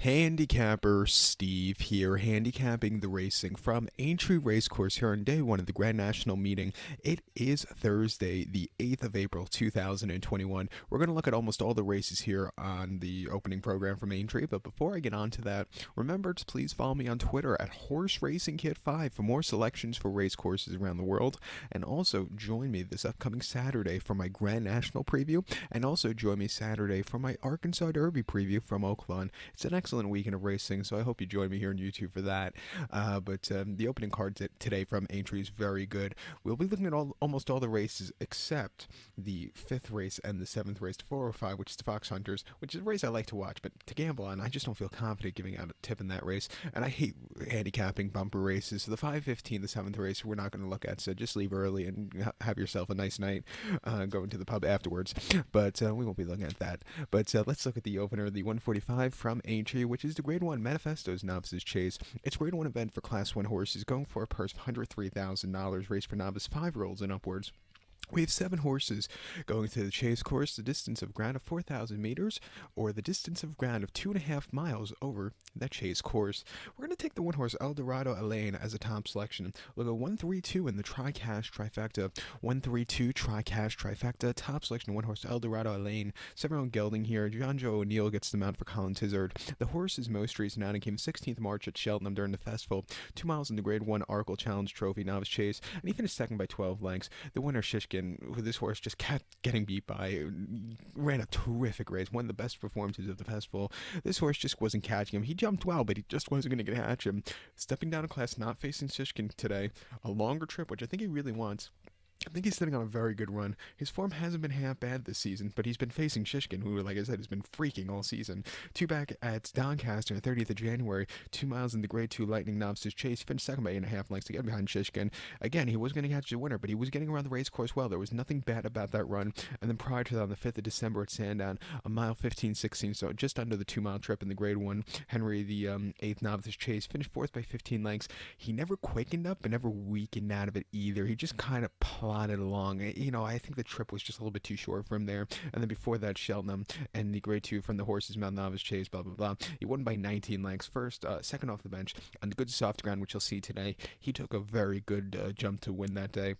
Handicapper Steve here, handicapping the racing from Aintree Racecourse here on day one of the Grand National meeting. It is Thursday, the 8th of April, 2021. We're going to look at almost all the races here on the opening program from Aintree, but before I get on to that, remember to please follow me on Twitter at Horse Racing Kit 5 for more selections for race courses around the world, and also join me this upcoming Saturday for my Grand National preview, and also join me Saturday for my Arkansas Derby preview from Oaklawn. It's an excellent weekend of racing, so I hope you join me here on YouTube for that. But the opening card today from Aintree is very good. We'll be looking at almost all the races except the 5th race and the 7th race, 405, which is the Fox Hunters, which is a race I like to watch, but to gamble on, I just don't feel confident giving out a tip in that race, and I hate handicapping bumper races. So the 5:15, the 7th race, we're not going to look at, so just leave early and have yourself a nice night going to the pub afterwards. But we won't be looking at that. But let's look at the opener, the 145 from Aintree, which is the Grade 1 Manifesto's Novices Chase. It's a Grade 1 event for Class 1 horses, going for a purse of $103,000, race for novice 5-year-olds and upwards. We have 7 horses going to the chase course, the distance of ground of 4,000 meters, or the distance of ground of 2.5 miles over that chase course. We're going to take the 1 horse Eldorado Elaine as a top selection. We'll go 1-3-2 in the tri-cash trifecta. 1-3-2 tri-cash trifecta. Top selection 1 horse Eldorado Elaine. 7-year-old gelding here. John Joe O'Neill gets the mount for Colin Tizard. The horse's most recent outing came 16th March at Cheltenham during the festival. 2 miles in the Grade 1 Arkle Challenge Trophy Novice Chase, and he finished second by 12 lengths. The winner, Shishkin, who this horse just kept getting beat by, ran a terrific race, one of the best performances of the festival. This horse just wasn't catching him. He jumped well, but he just wasn't going to catch him. Stepping down a class, not facing Shishkin today. A longer trip, which I think he really wants. I think he's sitting on a very good run. His form hasn't been half bad this season, but he's been facing Shishkin, who, like I said, has been freaking all season. 2 back at Doncaster on the 30th of January, 2 miles in the Grade 2 Lightning Novices Chase, finished second by 8.5 lengths to get behind Shishkin. Again, he was going to catch the winner, but he was getting around the race course well. There was nothing bad about that run. And then prior to that, on the 5th of December at Sandown, a mile 15-16, so just under the 2-mile trip in the Grade 1, Henry, the 8th Novices Chase, finished 4th by 15 lengths. He never quakened up, but never weakened out of it either. He just kind of plodded along. You know, I think the trip was just a little bit too short for him there. And then before that, Cheltenham and the Grade 2 from the Horses Mount Novice Chase, blah, blah, blah. He won by 19 lengths. Second off the bench on the good soft ground, which you'll see today. He took a very good jump to win that day.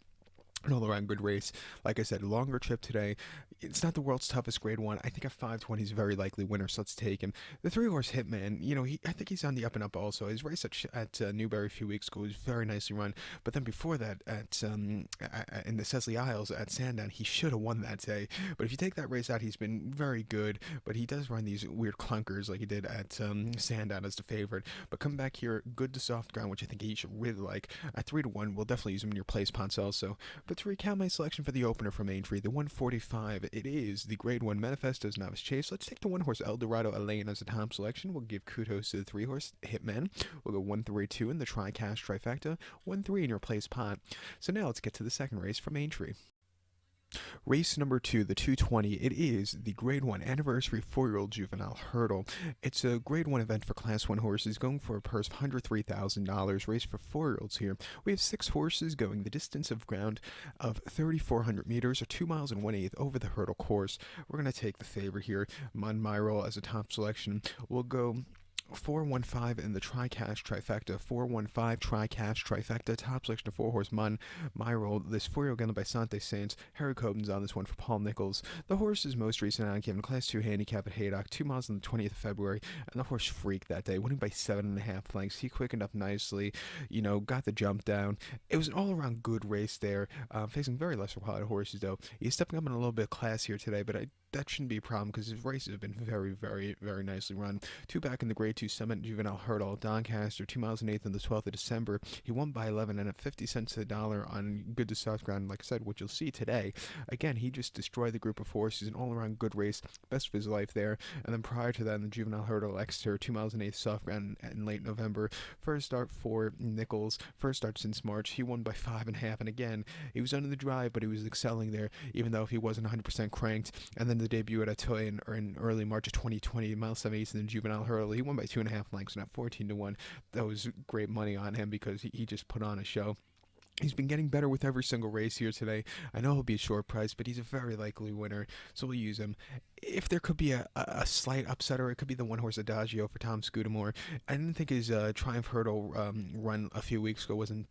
An all-around good race. Like I said, longer trip today. It's not the world's toughest Grade 1. I think at 5:20 he's a very likely winner, so let's take him. The 3-horse Hitman, you know, I think he's on the up and up also. His race at Newbury a few weeks ago was very nicely run. But then before that, in the Cecily Isles at Sandown, he should have won that day. But if you take that race out, he's been very good. But he does run these weird clunkers like he did at Sandown as the favorite. But come back here, good to soft ground, which I think he should really like. At 3-1, we'll definitely use him in your place punts also. But to recap my selection for the opener from Aintree, the 145, it is the Grade 1 Manifesto's Novice Chase. Let's take the 1 horse Eldorado Elaine as a top selection. We'll give kudos to the 3 horse Hitman. We'll go 1-3-2 in the tri-cash trifecta, 1-3 in your place pot. So now let's get to the second race from Aintree. Race number 2, the 220, it is the Grade 1 Anniversary 4-year-old Juvenile Hurdle. It's a Grade 1 event for Class 1 horses, going for a purse of $103,000, race for 4-year-olds here. We have 6 horses going the distance of ground of 3,400 meters, or 2 miles and 1/8 over the hurdle course. We're going to take the favorite here, Manifesto, as a top selection. We'll go 4-1-5 in the tri-cash trifecta. 4-1-5 tri-cash trifecta. Top selection of 4 horse Manifesto. This 4-year-old given by Sante Saints. Harry Coben's on this one for Paul Nichols. The horse's most recent outing came in Class 2 handicap at Haydock, 2 miles on the 20th of February, and the horse freaked that day, winning by 7.5 lengths. He quickened up nicely, you know, got the jump down. It was an all-around good race there, facing very lesser quality horses though. He's stepping up in a little bit of class here today, but that shouldn't be a problem because his races have been very, very, very nicely run. 2 back in the Grade 2 Summit Juvenile Hurdle, Doncaster, 2 miles and 1/8 on the 12th of December. He won by 11 and at 50 cents to the dollar on good to soft ground, like I said, which you'll see today. Again, he just destroyed the group of horses. An all-around good race, best of his life there. And then prior to that, in the Juvenile Hurdle, Exeter, 2 miles and 1/8 soft ground in late November. First start for Nichols, first start since March. He won by 5.5, and again, he was under the drive, but he was excelling there, even though he wasn't 100% cranked. And then the debut at Atoya in early March of 2020, mile 7/8 in the Juvenile Hurdle. He won by 2.5 lengths, and at 14-1. That was great money on him because he just put on a show. He's been getting better with every single race here today. I know he'll be a short price, but he's a very likely winner, so we'll use him. if there could be a slight upsetter, it could be the one horse Adagio for Tom Scudamore. I didn't think his Triumph Hurdle run a few weeks ago wasn't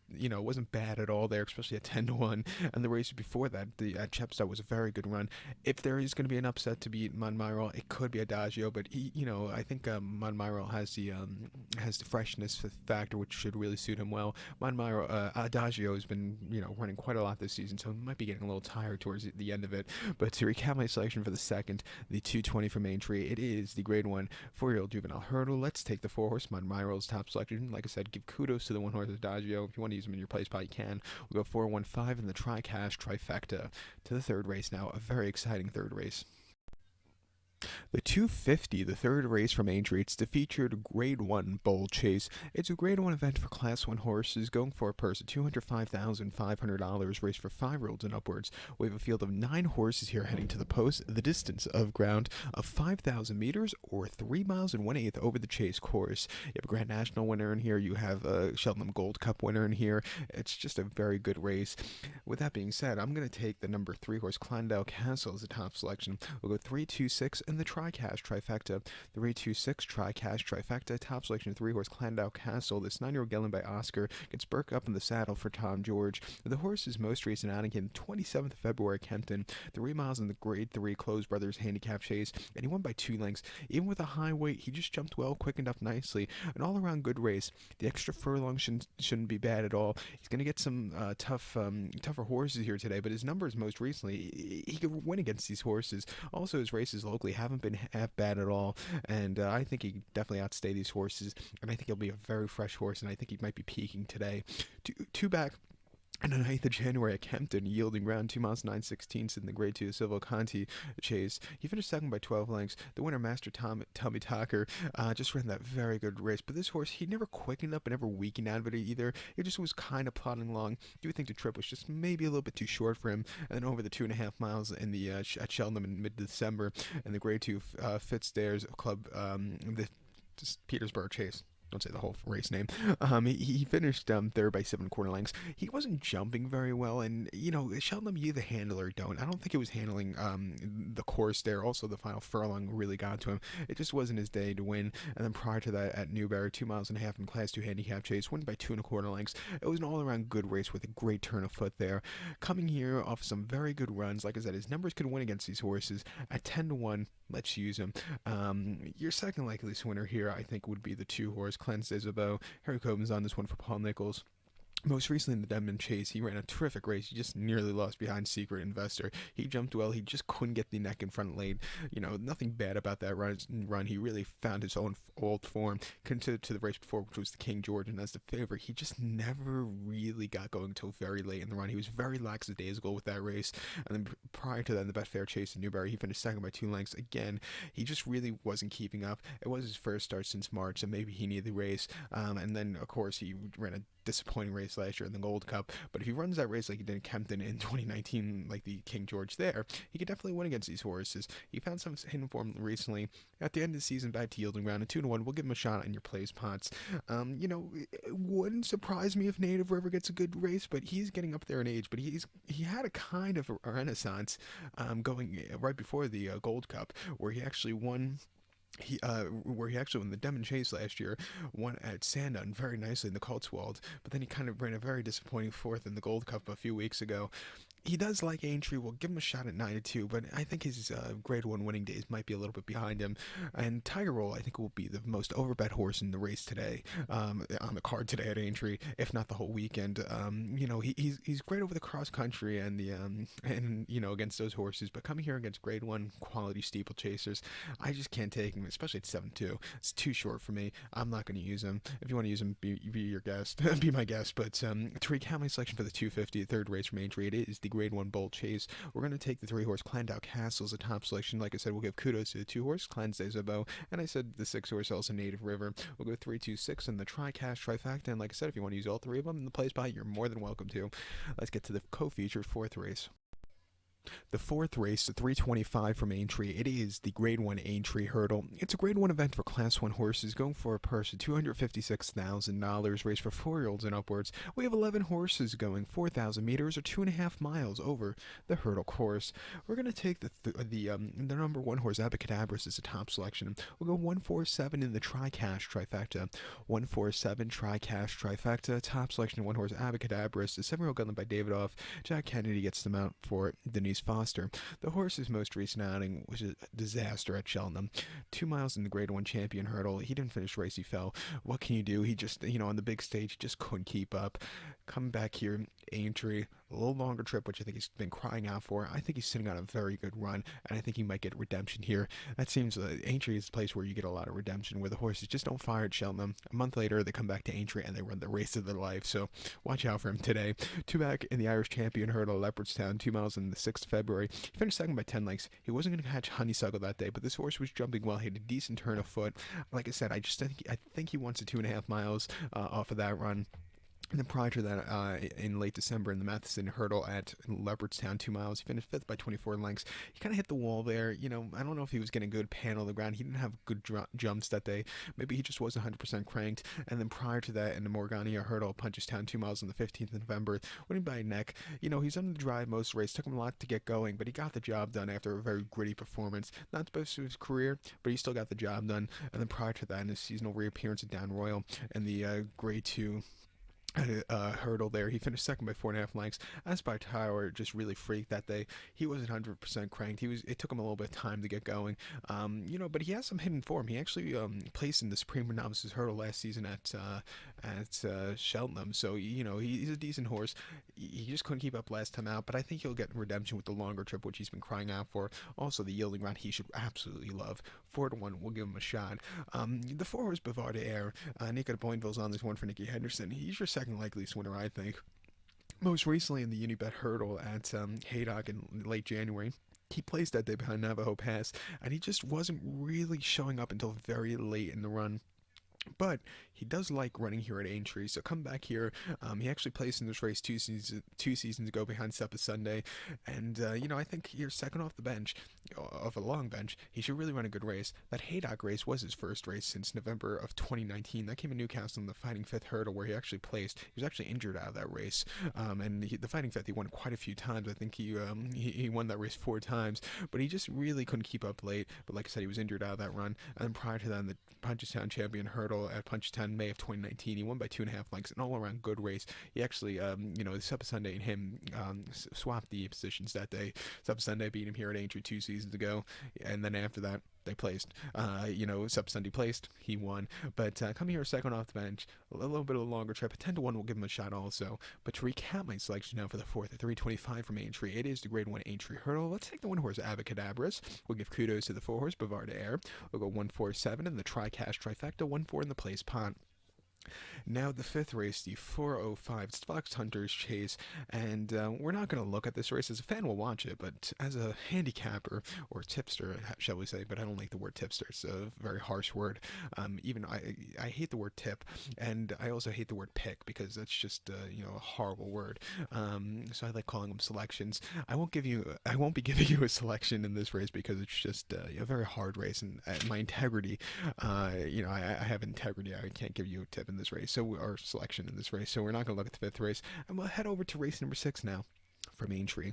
bad at all there, especially at 10-1. And the race before that, the at Chepstow was a very good run. If there is going to be an upset to beat Monmiro, it could be Adagio, but I think Monmiro has the freshness factor, which should really suit him well. Monmiro Adagio has been running quite a lot this season, so he might be getting a little tired towards the end of it. But to recap my selection for the second, the 220 from Aintree, it is the grade 1 4-year-old Juvenile Hurdle. Let's take the 4-horse Monmiro's top selection. Like I said, give kudos to the 1-horse Adagio. If you want to use them in your play spot, you can. We'll go 4-1-5 in the Tri-Cash Trifecta. To the third race now, a very exciting third race. The 250, the third race from Aintree, it's the featured Grade 1 Bull Chase. It's a Grade 1 event for Class 1 horses going for a purse of $205,500, raced for 5-year-olds and upwards. We have a field of 9 horses here heading to the post, the distance of ground of 5,000 meters or 3 miles and 1/8 over the chase course. You have a Grand National winner in here, you have a Cheltenham Gold Cup winner in here. It's just a very good race. With that being said, I'm going to take the number 3 horse Clondale Castle as the top selection. We'll go 3-2-6 in the Tri-Cash Trifecta. 3-2-6 Tri-Cash Trifecta. Top selection 3 horse Clondale Castle. This 9-year-old gelding by Oscar gets Burke up in the saddle for Tom George. The horse is most recent outing 27th of February, Kempton. 3 miles in the Grade 3 Close Brothers Handicap Chase, and he won by 2 lengths. Even with a high weight, he just jumped well, quickened up nicely. An all-around good race. The extra furlong shouldn't be bad at all. He's going to get some tougher horses here today, but his numbers most recently, he could win against these horses. Also, his races locally haven't been half bad at all, and I think he can definitely outstay these horses, and I think he'll be a very fresh horse, and I think he might be peaking today. Two back. And on the 9th of January at Kempton, yielding ground 2 miles 9/16 in the Grade 2 Silvo Conti Chase. He finished second by 12 lengths. The winner, Master Tommy Tucker, just ran that very good race. But this horse, he never quickened up and never weakened out of it either. He just was kind of plodding along. You would think the trip was just maybe a little bit too short for him. And then over the 2.5 miles in the at Cheltenham in mid-December, and the Grade 2 Fitzdares Club, the Petersburg Chase. Don't say the whole race name. He finished third by 7 1/4 lengths. He wasn't jumping very well, and Cheltenham, you the handler don't. I don't think it was handling the course there. Also, the final furlong really got to him. It just wasn't his day to win. And then prior to that, at Newbury, 2 miles and a half in Class 2 handicap chase, won by 2 1/4 lengths. It was an all-around good race with a great turn of foot there. Coming here off some very good runs, like I said, his numbers could win against these horses at 10-1. Let's use him. Your second likeliest winner here, I think, would be the 2-horse Cleanse Isabeau. Harry Coben's on this one for Paul Nichols. Most recently in the Denman Chase, he ran a terrific race. He just nearly lost behind Secret Investor. He jumped well. He just couldn't get the neck in front lane. Nothing bad about that run. He really found his own old form. Considered to the race before, which was the King George, and as the favorite, he just never really got going until very late in the run. He was very lackadaisical with that race. And then prior to that, in the Betfair Chase in Newbury, he finished second by 2 lengths. Again, he just really wasn't keeping up. It was his first start since March, so maybe he needed the race. And then, of course, he ran a disappointing race last year in the Gold Cup, but if he runs that race like he did in Kempton in 2019, like the King George there, he could definitely win against these horses. He found some hidden form recently. At the end of the season, back to yielding ground, and 2-1, we'll give him a shot in your plays pots. It wouldn't surprise me if Native River gets a good race, but he's getting up there in age, but he had a kind of a renaissance going right before the Gold Cup, where he actually won where he actually won the Denman Chase last year, won at Sandown very nicely in the Cotswold, but then he kind of ran a very disappointing fourth in the Gold Cup a few weeks ago. He does like Aintree. We'll give him a shot at 9-2, but I think his Grade 1 winning days might be a little bit behind him. And Tiger Roll, I think, will be the most overbet horse in the race today, on the card today at Aintree, if not the whole weekend. He's great over the cross country and against those horses, but coming here against Grade 1 quality steeplechasers, I just can't take him, especially at 7-2. It's too short for me. I'm not going to use him. If you want to use him, be your guest, be my guest. But to recap my selection for the 250, third race from Aintree, it is the Grade 1 Bull Chase. We're going to take the 3-horse Clondale Castle as a top selection. Like I said, we'll give kudos to the 2-horse Cleanse Isabeau, and I said the 6-horse also Native River. We'll go 3-2-6 in the Tri-Cash Trifecta, and like I said, if you want to use all 3 of them in the play spot, you're more than welcome to. Let's get to the co-featured fourth race. The fourth race, the 325 from Aintree, it is the Grade 1 Aintree Hurdle. It's a Grade 1 event for Class 1 horses going for a purse of $256,000, race for 4-year-olds and upwards. We have 11 horses going 4,000 meters or 2.5 miles over the hurdle course. We're going to take the number 1 horse, Abacadabras, as a top selection. We'll go 147 in the Tri-Cash trifecta. 147 Tri-Cash trifecta, top selection, 1 horse, Abacadabras, the 7-year-old gunman by David Off. Jack Kennedy gets the mount for Denise Foster. The horse's most recent outing was a disaster at Cheltenham. 2 miles in the Grade 1 Champion Hurdle. He didn't finish the race. He fell. What can you do? He just, on the big stage, he just couldn't keep up. Coming back here, Aintree, a little longer trip, which I think he's been crying out for. I think he's sitting on a very good run, and I think he might get redemption here. That seems Aintree is a place where you get a lot of redemption, where the horses just don't fire at Cheltenham. A month later, they come back to Aintree and they run the race of their life. So watch out for him today. 2 back in the Irish Champion Hurdle, Leopardstown, 2 miles on the 6th of February. He finished second by 10 lengths. He wasn't going to catch Honeysuckle that day, but this horse was jumping well. He had a decent turn of foot. Like I said, I think he wants a 2.5 miles off of that run. And then prior to that, in late December in the Matheson Hurdle at Leopardstown, 2 miles, he finished 5th by 24 lengths. He kind of hit the wall there. I don't know if he was getting good pan on the ground. He didn't have good jumps that day. Maybe he just wasn't 100% cranked. And then prior to that, in the Morgania Hurdle, Punchestown, 2 miles on the 15th of November, winning by a neck. He's under the drive most race. Took him a lot to get going, but he got the job done after a very gritty performance. Not the best of his career, but he still got the job done. And then prior to that, in his seasonal reappearance at Down Royal and the Grade 2 hurdle there, he finished second by 4.5 lengths. Aspire Tower just really freaked that day. He wasn't 100% cranked. It took him a little bit of time to get going. But he has some hidden form. He actually placed in the Supreme Novices Hurdle last season at Cheltenham. So he's a decent horse. He just couldn't keep up last time out. But I think he'll get redemption with the longer trip, which he's been crying out for. Also, the yielding round he should absolutely love. 4-1, we'll give him a shot. The 4 horse Bavard Air. Nico de Boinville's on this one for Nicky Henderson. He's your second likeliest winner, I think. Most recently in the Unibet Hurdle at Haydock in late January. He placed that day behind Navajo Pass, and he just wasn't really showing up until very late in the run. But he does like running here at Aintree, so come back here. He actually placed in this race two seasons ago behind Seppa Sunday, and I think you're second off the bench, off a long bench. He should really run a good race. That Haydock race was his first race since November of 2019. That came in Newcastle in the Fighting Fifth Hurdle, where he actually placed. He was actually injured out of that race, and the Fighting Fifth he won quite a few times. I think he won that race 4 times, but he just really couldn't keep up late. But like I said, he was injured out of that run. And then prior to that, in the Punchestown Champion Hurdle at Punchestown May of 2019, he won by 2.5 lengths, an all-around good race. He actually, Seppa Sunday and him swapped the positions that day. Seppa Sunday beat him here at Aintree 2 seasons ago, and then after that, they placed. Seppa Sunday placed, he won. But coming here second off the bench, a little bit of a longer trip. A 10-1 will give him a shot also. But to recap my selection now for the 4th at 325 from Aintree, it is the Grade 1 Aintree Hurdle. Let's take the 1 horse Abacadabras. We'll give kudos to the 4 horse Bavard Air. We'll go 147 in the Tri-Cash trifecta, 1-4 in the Place Pont. Now the 5th race, the 405, it's Fox Hunter's Chase, and we're not going to look at this race. As a fan, we'll watch it, but as a handicapper, or tipster, shall we say, but I don't like the word tipster. It's a very harsh word. Even I hate the word tip, and I also hate the word pick, because that's just a horrible word. So I like calling them selections. I won't be giving you a selection in this race, because it's just a very hard race, and my integrity, I have integrity. I can't give you a tip in this race, our selection in this race, so we're not going to look at the 5th race, and we'll head over to race number 6 now from Aintree.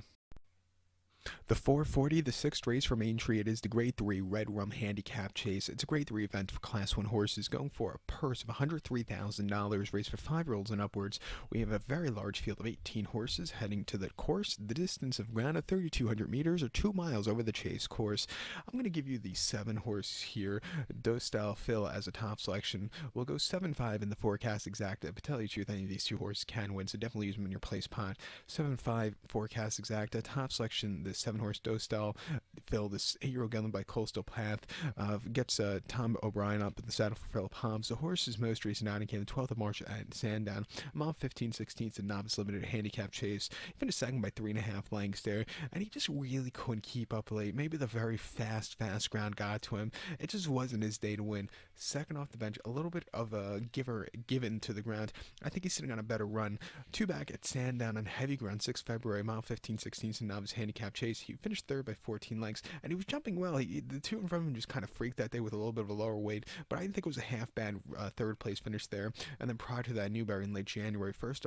The 440, the 6th race from Aintree, it is the Grade 3 Red Rum Handicap Chase. It's a Grade 3 event for Class 1 horses going for a purse of $103,000, race for 5-year-olds and upwards. We have a very large field of 18 horses heading to the course. The distance of ground of 3,200 meters or 2 miles over the chase course. I'm going to give you the 7 horse here, Dostal Phil, as a top selection. We'll go 7-5 in the forecast exacta. To tell you the truth, any of these 2 horses can win, so definitely use them in your place pot. 7-5 forecast exacta, top selection, the 7 horse Dostal Phil, this 8-year-old gunman by Coastal Path, gets Tom O'Brien up in the saddle for Philip Hobbs. The horse's most recent outing came the 12th of March at Sandown. Mile 15/16 in Novice Limited Handicap Chase. He finished second by 3.5 lengths there, and he just really couldn't keep up late. Maybe the very fast ground got to him. It just wasn't his day to win. Second off the bench, a little bit of a given to the ground. I think he's sitting on a better run. 2 back at Sandown on heavy ground, 6th February, mile 15/16 in Novice Handicap Chase. Chase. He finished third by 14 lengths, and he was jumping well. The two in front of him just kind of freaked that day with a little bit of a lower weight, but I didn't think it was a half bad third place finish there. And then prior to that, Newberry in late January, first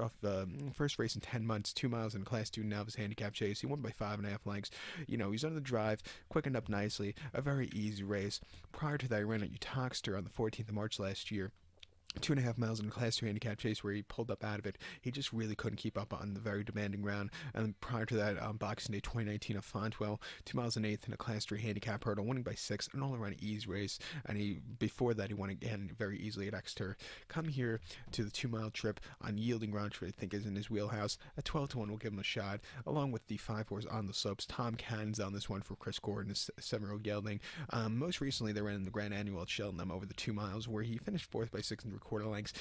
race in 10 months, 2 miles in Class 2 Novice Handicap Chase. He won by 5.5 lengths. He's under the drive, quickened up nicely, a very easy race. Prior to that, he ran at Utoxter on the 14th of March last year. 2.5 miles in a Class 2 handicap chase where he pulled up out of it. He just really couldn't keep up on the very demanding round. And then prior to that, on Boxing Day 2019 of Fontwell, 2 miles and 8th in a Class 3 handicap hurdle, winning by 6, an all-around ease race. And before that, he won again very easily at Exeter. Come here to the 2-mile trip on yielding ground, which I think is in his wheelhouse. At 12-1, we'll give him a shot, along with the 5-horse On the Slopes. Tom Cannon's on this one for Chris Gordon, his 7-year-old gelding. Most recently, they ran in the Grand Annual at Cheltenham over the 2 miles, where he finished 4th by 6 3/4 lengths.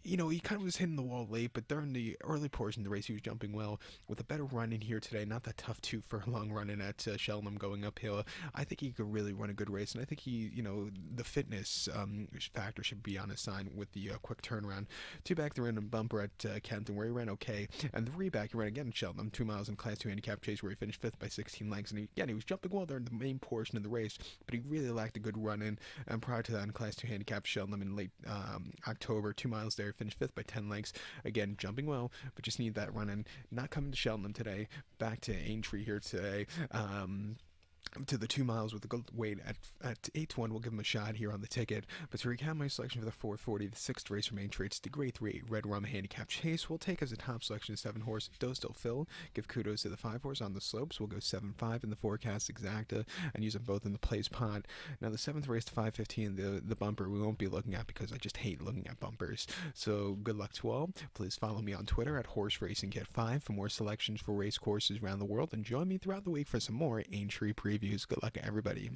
He kind of was hitting the wall late, but during the early portion of the race, he was jumping well with a better run in here today. Not that tough two for a long run in at Cheltenham going uphill. I think he could really run a good race, and I think the fitness factor should be on his side with the quick turnaround. 2 back, the random bumper at Kenton, where he ran okay, and 3 back, he ran again at Cheltenham, 2 miles in Class 2 handicap chase, where he finished 5th by 16 lengths, and he was jumping well during the main portion of the race, but he really lacked a good run in. And prior to that, in Class 2 handicap Cheltenham in late October, 2 miles there, finished 5th by 10 lengths. Again, jumping well, but just need that run in. Not coming to Cheltenham today. Back to Aintree here today. To the 2 miles with a good weight at 8-1, we'll give him a shot here on the ticket. But to recap my selection for the 440, the 6th race from Aintree, it's the Grade 3 Red Rum Handicap Chase. We'll take as a top selection 7-horse Doe Still Phil. Give kudos to the 5-horse On the Slopes. We'll go 7-5 in the forecast exacta and use them both in the plays pot. Now the 7th race to 515, the bumper we won't be looking at because I just hate looking at bumpers. So good luck to all. Please follow me on Twitter at Horse Racing Kit 5 for more selections for race courses around the world, and join me throughout the week for some more Aintree previews. Good luck, everybody.